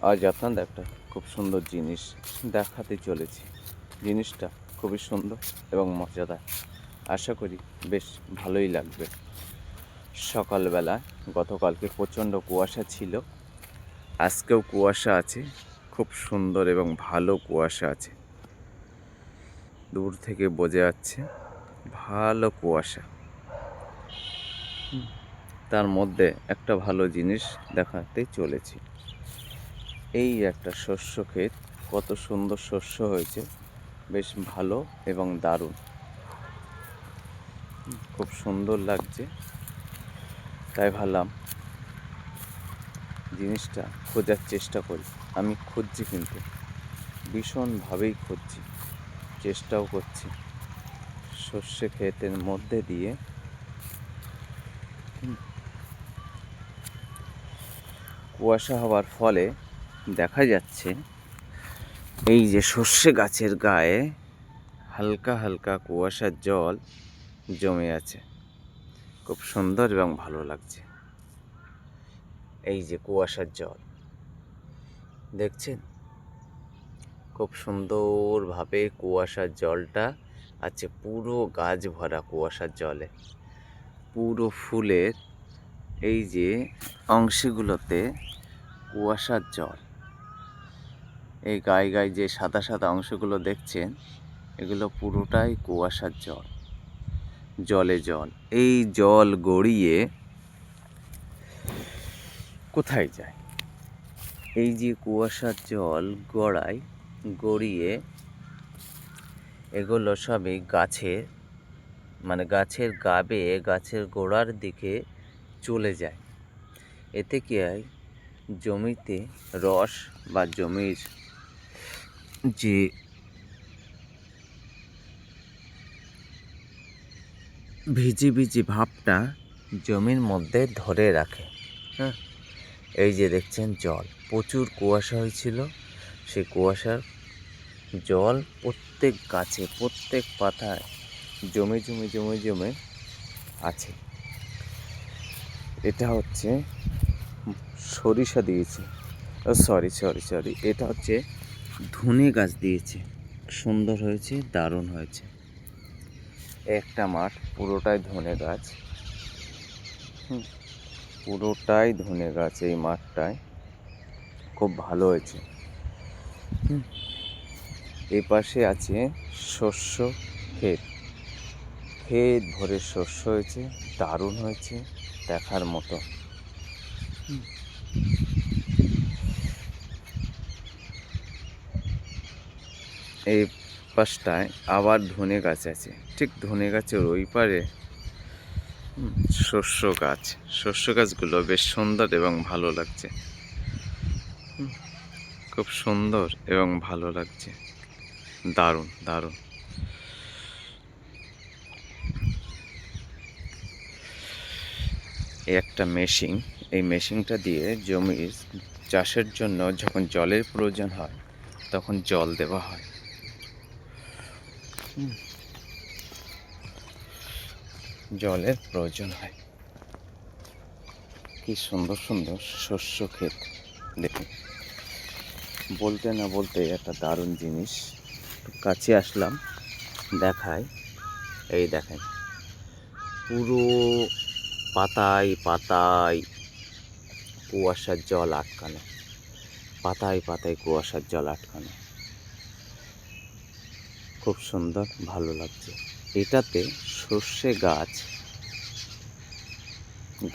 আজ আপনাদের একটা খুব সুন্দর জিনিস দেখাতে চলেছি। জিনিসটা খুবই সুন্দর এবং মজাদার। আশা করি বেশ ভালোই লাগবে। সকালবেলা গতকালকে প্রচণ্ড কুয়াশা ছিল, আজকেও কুয়াশা আছে। খুব সুন্দর এবং ভালো কুয়াশা আছে। দূর থেকে বোঝা যাচ্ছে ভালো কুয়াশা। তার মধ্যে একটা ভালো জিনিস দেখাতে চলেছি। এই একটা শস্য ক্ষেত, কত সুন্দর শস্য হয়েছে, বেশ ভালো এবং দারুণ, খুব সুন্দর লাগছে। তাই ভাবলাম জিনিসটা খোঁজার চেষ্টা করি। আমি খুঁজছি, কিন্তু ভীষণভাবেই খুঁজছি, চেষ্টাও করছি। সর্ষে ক্ষেতের মধ্যে দিয়ে কুয়াশা হওয়ার ফলে দেখা যাচ্ছে এই যে সর্ষে গাছের গায়ে হালকা হালকা কুয়াশার জল জমে আছে। খুব সুন্দর এবং ভালো লাগছে। এই যে কুয়াশার জল দেখছেন, খুব সুন্দরভাবে কুয়াশার জলটা আছে, পুরো গাছ ভরা কুয়াশার জলে। পুরো ফুলের এই যে অংশগুলোতে কুয়াশার জল। এই গায়ে গায়ে যে সাদা সাদা অংশগুলো দেখছেন, এগুলো পুরোটাই কুয়াশার জল, জলে জল। এই জল গড়িয়ে কোথায় যায়? এই যে কুয়াশার জল গড়িয়ে এগুলো সবই গাছের, মানে গাছের গাবে, গাছের গোড়ার দিকে চলে যায়। এতে কি হয়, জমিতে রস বা জমির যে ভিজি ভিজি ভাবটা জমির মধ্যে ধরে রাখে। হ্যাঁ, এই যে দেখছেন জল, প্রচুর কুয়াশা হয়েছিল, সেই কুয়াশার জল প্রত্যেক গাছে, প্রত্যেক পাতায় জমে জমে জমে জমে আছে। এটা হচ্ছে সরিষা দিয়েছে, সরি, এটা হচ্ছে ধনে গাছ দিয়েছে। সুন্দর হয়েছে, দারুণ হয়েছে। একটা মাঠ পুরোটাই ধনে গাছ, পুরোটাই ধনে গাছ। এই মাঠটায় খুব ভালো হয়েছে। এই পাশে আছে শস্য ক্ষেত, ক্ষেত ভরে শস্য হয়েছে, দারুণ হয়েছে, দেখার মতো। এই পাশটায় আবার ধনে গাছ আছে, ঠিক ধনে গাছের ওই পারে শস্য গাছগুলো বেশ সুন্দর এবং ভালো লাগছে। খুব সুন্দর এবং ভালো লাগছে, দারুণ দারুণ। এই একটা মেশিন, এই মেশিনটা দিয়ে জমির চাষের জন্য যখন জলের প্রয়োজন হয় তখন জল দেওয়া হয়। জলের প্রয়োজন হয়। কি সুন্দর সুন্দর শস্য ক্ষেত দেখুন। বলতে না বলতে একটা দারুণ জিনিস, কাছে আসলাম, দেখায়। এই দেখেন, পুরো পাতায় পাতায় কুয়াশার জল আটকানো, পাতায় পাতায় কুয়াশার জল আটকানো। খুব সুন্দর, ভালো লাগছে। এটাতে সর্ষে গাছ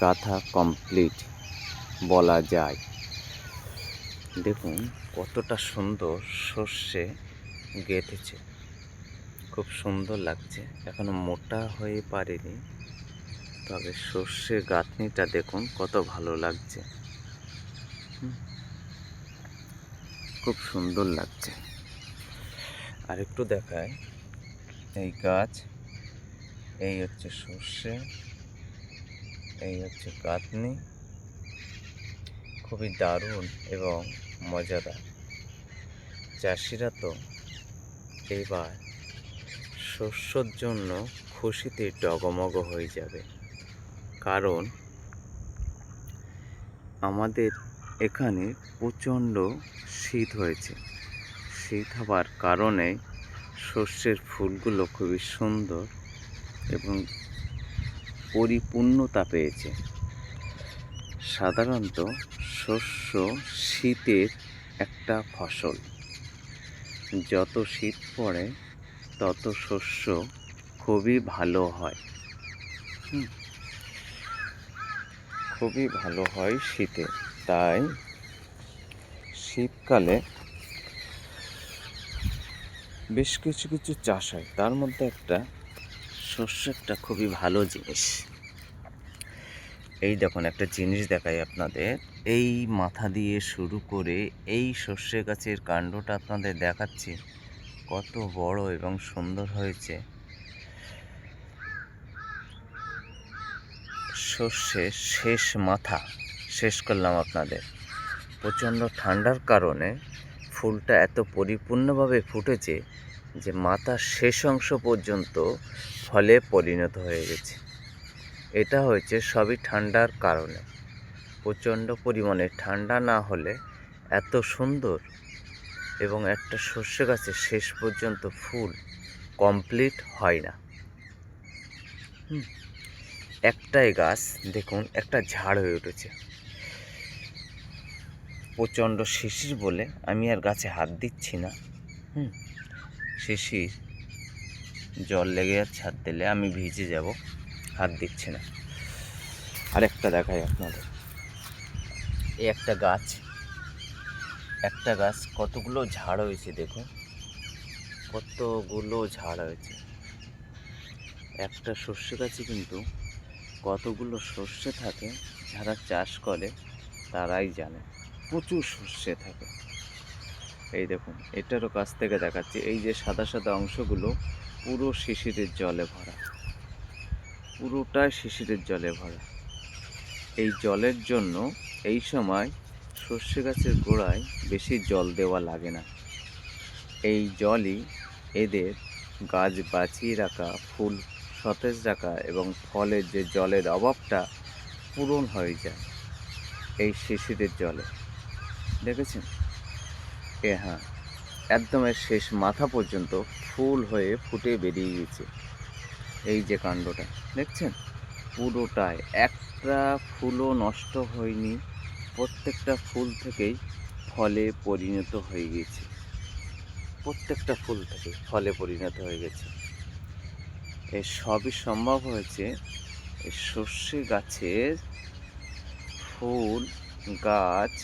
গাঁথা কমপ্লিট বলা যায়। দেখুন কতটা সুন্দর সর্ষে গেঁথেছে, খুব সুন্দর লাগছে। এখনো মোটা হয়ে পারেনি, তবে সর্ষে গাঁথনিটা দেখুন কত ভালো লাগছে, খুব সুন্দর লাগছে। আর একটু দেখায়, এই গাছ, এই হচ্ছে সর্ষে, এই হচ্ছে গাঁথনি, খুবই দারুণ এবং মজাদার। চাষিরা তো এবার শস্যর জন্য খুশিতে ডগমগ হয়ে যাবে, কারণ আমাদের এখানে প্রচণ্ড শীত হয়েছে। শীত হবার কারণে শস্যের ফুলগুলো খুবই সুন্দর এবং পরিপূর্ণতা পেয়েছে। সাধারণত শস্য শীতের একটা ফসল। যত শীত পড়ে তত শস্য খুবই ভালো হয়। খুবই ভালো হয় শীতে। তাই শীতকালে বেশ কিছু কিছু চাষ হয়, তার মধ্যে একটা শস্য একটা খুবই ভালো জিনিস। এই দেখুন একটা জিনিস দেখাই আপনাদের। এই মাথা দিয়ে শুরু করে এই সর্ষে গাছের কাণ্ডটা আপনাদের দেখাচ্ছি, কত বড় এবং সুন্দর হয়েছে। সর্ষে শেষ মাথা শেষ করলাম আপনাদের। প্রচণ্ড ঠান্ডার কারণে ফুলটা এত পরিপূর্ণভাবে ফুটেছে যে মাথার শেষ অংশ পর্যন্ত ফলে পরিণত হয়ে গেছে। এটা হয়েছে সবই ঠান্ডার কারণে। প্রচণ্ড পরিমাণে ঠান্ডা না হলে এত সুন্দর এবং একটা সর্ষে গাছের শেষ পর্যন্ত ফুল কমপ্লিট হয় না। একটাই গাছ দেখুন একটা ঝাড় হয়ে উঠেছে। প্রচণ্ড শিশির বলে আমি আর গাছে হাত দিচ্ছি না। শিশির জল লেগে যাচ্ছে, হাত দিলে আমি ভিজে যাব, হাত দিচ্ছি না। আরেকটা দেখাই আপনাদের। এই একটা গাছ কতগুলো ঝাড় হয়েছে দেখুন, কতগুলো ঝাড় হয়েছে। একটা সর্ষে গাছে কিন্তু কতগুলো সর্ষে থাকে, যারা চাষ করে তারাই জানে, প্রচুর সর্ষে থাকে। এই দেখুন এটারও কাছ থেকে দেখাচ্ছি। এই যে সাদা সাদা অংশগুলো পুরো শিশিরের জলে ভরা, পুরোটাই শিশিরের জলে ভরা। এই জলের জন্য এই সময় সর্ষে গাছের গোড়ায় বেশি জল দেওয়া লাগে না। এই জলই এদের গাছ বাঁচিয়ে রাখা, ফুল সতেজ রাখা এবং ফলের যে জলের অভাবটা পূরণ হয়ে যায় এই শিশিরের জলে। দেখেছেন? হ্যাঁ, একদম এর শেষ মাথা পর্যন্ত ফুল হয়ে ফুটে বেরিয়ে গেছে। এই যে কাণ্ডটা দেখছেন, পুরোটাই একটা ফুলও নষ্ট হয়নি। প্রত্যেকটা ফুল থেকেই ফলে পরিণত হয়ে গেছে। প্রত্যেকটা ফুল থেকে ফলে পরিণত হয়ে গেছে। এই সবই সম্ভব হয়েছে এই সর্ষে গাছের ফুল গাছ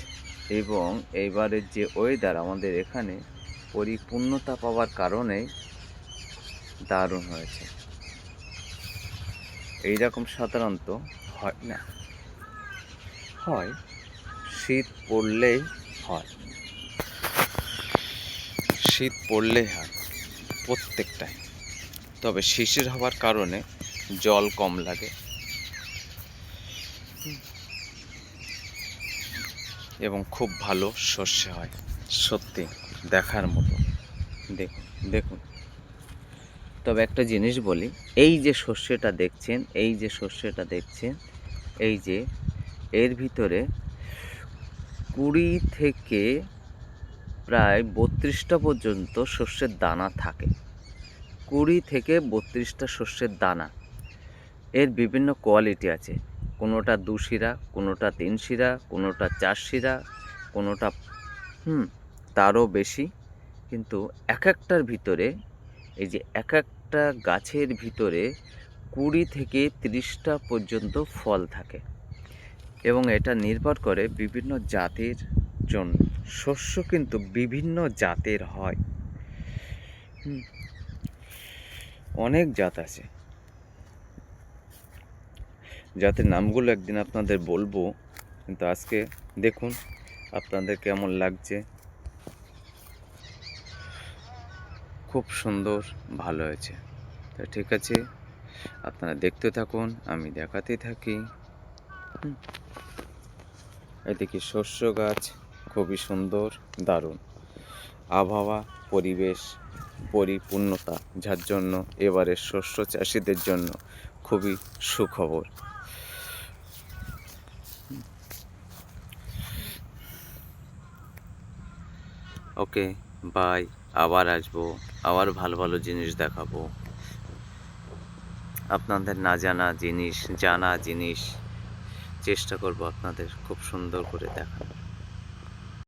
এবং এইবারের যে ওয়েদার আমাদের এখানে পরিপূর্ণতা পাওয়ার কারণেই দারুণ হয়েছে। এইরকম সাধারণত হয় না, হয় শীত পড়লেই হয়, শীত পড়লেই হয় প্রত্যেকটাই। তবে শিশির হওয়ার কারণে জল কম লাগে এবং খুব ভালো সর্ষে হয়। সত্যি দেখার মতো। দেখুন দেখুন। তবে একটা জিনিস বলি, এই যে সর্ষেটা দেখছেন, এই যে এর ভিতরে 20 থেকে প্রায় 32টা পর্যন্ত সর্ষের দানা থাকে। 20 থেকে 32টা সর্ষের দানা। এর বিভিন্ন কোয়ালিটি আছে, কোনোটা 2 শিরা, কোনোটা 3 শিরা, কোনোটা 4 শিরা, কোনোটা তারও বেশি। কিন্তু এক একটার ভিতরে, এই যে এক একটা গাছের ভিতরে 20 থেকে 30টা পর্যন্ত ফল থাকে এবং এটা নির্ভর করে বিভিন্ন জাতের জন্য। শস্য কিন্তু বিভিন্ন জাতের হয়, অনেক জাত আছে। জাতের নামগুলো একদিন আপনাদের বলবো, কিন্তু আজকে দেখুন আপনাদের কেমন লাগছে। খুব সুন্দর, ভালো হয়েছে। তা ঠিক আছে, আপনারা দেখতে থাকুন, আমি দেখাতে থাকি। এদিকে শস্য গাছ খুবই সুন্দর, দারুণ আবহাওয়া, পরিবেশ, পরিপূর্ণতা, যার জন্য এবারের শস্য চাষিদের জন্য খুবই সুখবর। ওকে, বাই। আবার আসবো, আবার ভালো ভালো জিনিস দেখাবো। আপনাদের না জানা জিনিস, জানা জিনিস চেষ্টা করব আপনাদের খুব সুন্দর করে দেখানোর।